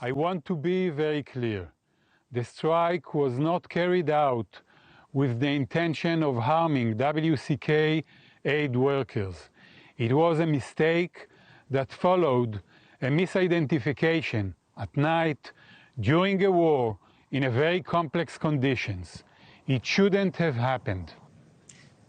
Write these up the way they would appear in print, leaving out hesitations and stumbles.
I want to be very clear. The strike was not carried out with the intention of harming WCK aid workers. It was a mistake that followed a misidentification at night during a war in a very complex conditions. It shouldn't have happened.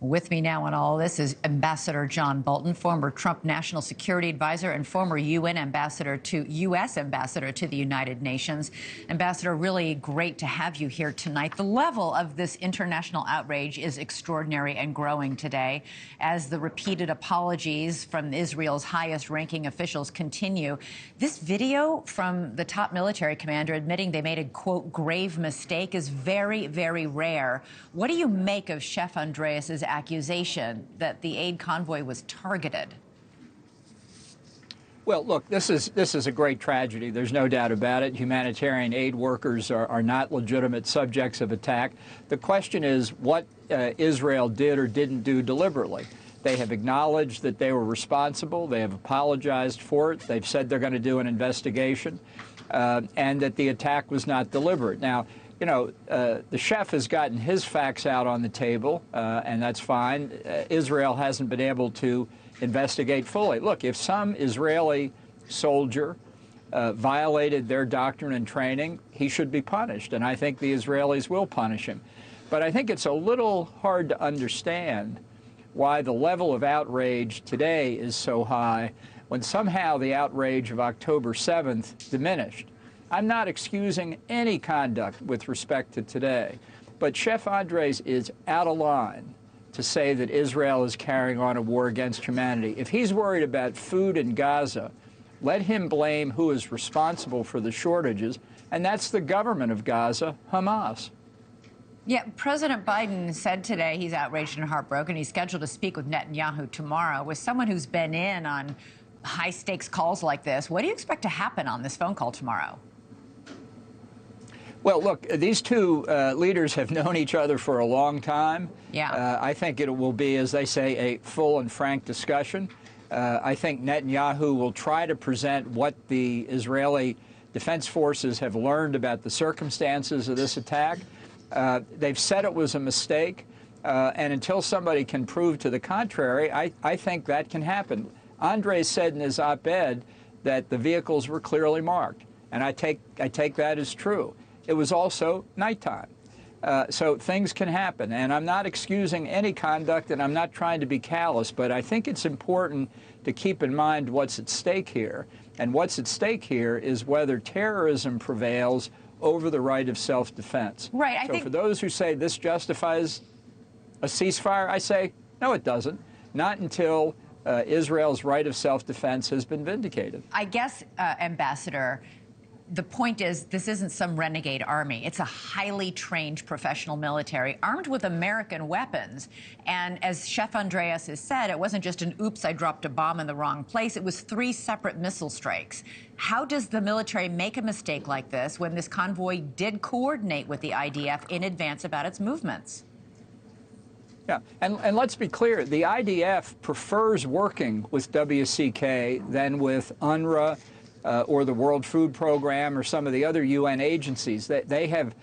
With me now on all this is Ambassador John Bolton, former Trump National Security Advisor and former U.S. Ambassador to the United Nations. Ambassador, really great to have you here tonight. The level of this international outrage is extraordinary and growing today as the repeated apologies from Israel's highest-ranking officials continue. This video from the top military commander admitting they made a, quote, grave mistake is very, very rare. What do you make of Chef Andres's accusation that the aid convoy was targeted? Well, look, this is a great tragedy. There's no doubt about it. Humanitarian aid workers are not legitimate subjects of attack. The question is what Israel did or didn't do deliberately. They have acknowledged that they were responsible. They have apologized for it. They've said they're going to do an investigation and that the attack was not deliberate. Now, you know, the chef has gotten his facts out on the table, and that's fine. Israel hasn't been able to investigate fully. Look, if some Israeli soldier violated their doctrine and training, he should be punished, and I think the Israelis will punish him. But I think it's a little hard to understand why the level of outrage today is so high when somehow the outrage of October 7th diminished. I'm not excusing any conduct with respect to today, but Chef Andres is out of line to say that Israel is carrying on a war against humanity. If he's worried about food in Gaza, let him blame who is responsible for the shortages, and that's the government of Gaza, Hamas. Yeah, President Biden said today he's outraged and heartbroken. He's scheduled to speak with Netanyahu tomorrow. With someone who's been in on high-stakes calls like this, what do you expect to happen on this phone call tomorrow? Well, look, these two leaders have known each other for a long time. Yeah. I think it will be, as they say, a full and frank discussion. I think Netanyahu will try to present what the Israeli Defense Forces have learned about the circumstances of this attack. They've said it was a mistake, and until somebody can prove to the contrary, I think that can happen. Andres said in his op-ed that the vehicles were clearly marked, and I take that as true. It was also nighttime. So things can happen, and I'm not excusing any conduct, and I'm not trying to be callous, but I think it's important to keep in mind what's at stake here. And what's at stake here is whether terrorism prevails over the right of self-defense. Right. So for those who say this justifies a ceasefire, I say, no, it doesn't. Not until Israel's right of self-defense has been vindicated. I guess, Ambassador, the point is this isn't some renegade army. It's a highly trained professional military armed with American weapons. And as Chef Andres has said, it wasn't just an oops, I dropped a bomb in the wrong place. It was 3 separate missile strikes. How does the military make a mistake like this when this convoy did coordinate with the IDF in advance about its movements? Yeah, and let's be clear, the IDF prefers working with WCK than with UNRWA, or the World Food Program or some of the other UN agencies. They have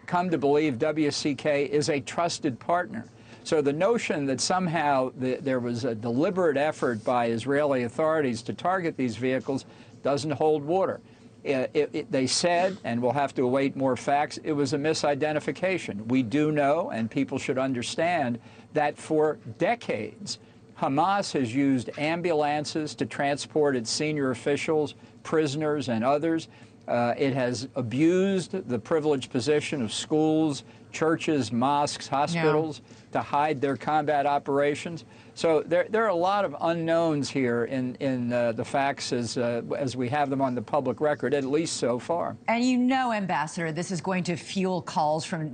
come to believe WCK is a trusted partner. So the notion that somehow there was a deliberate effort by Israeli authorities to target these vehicles doesn't hold water. They said, and we'll have to await more facts, it was a misidentification. We do know, and people should understand, that for decades, Hamas has used ambulances to transport its senior officials, prisoners, and others. It has abused the privileged position of schools, churches, mosques, hospitals to hide their combat operations. So there are a lot of unknowns here in the facts as we have them on the public record, at least so far. And you know, Ambassador, this is going to fuel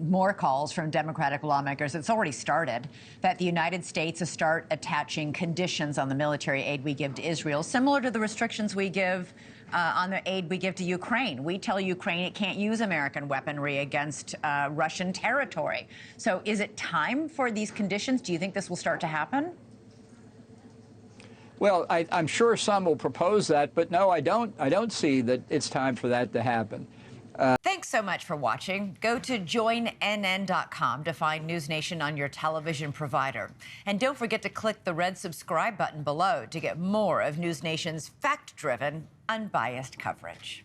more calls from Democratic lawmakers. It's already started, that the United States will start attaching conditions on the military aid we give to Israel, similar to the restrictions we give on the aid we give to Ukraine. We tell Ukraine it can't use American weaponry against Russian territory. So is it time for these conditions? Do you think this will start to happen? Well, I'm sure some will propose that, but no, I don't see that it's time for that to happen. Thanks so much for watching. Go to joinnn.com to find NewsNation on your television provider. And don't forget to click the red subscribe button below to get more of NewsNation's fact-driven, unbiased coverage.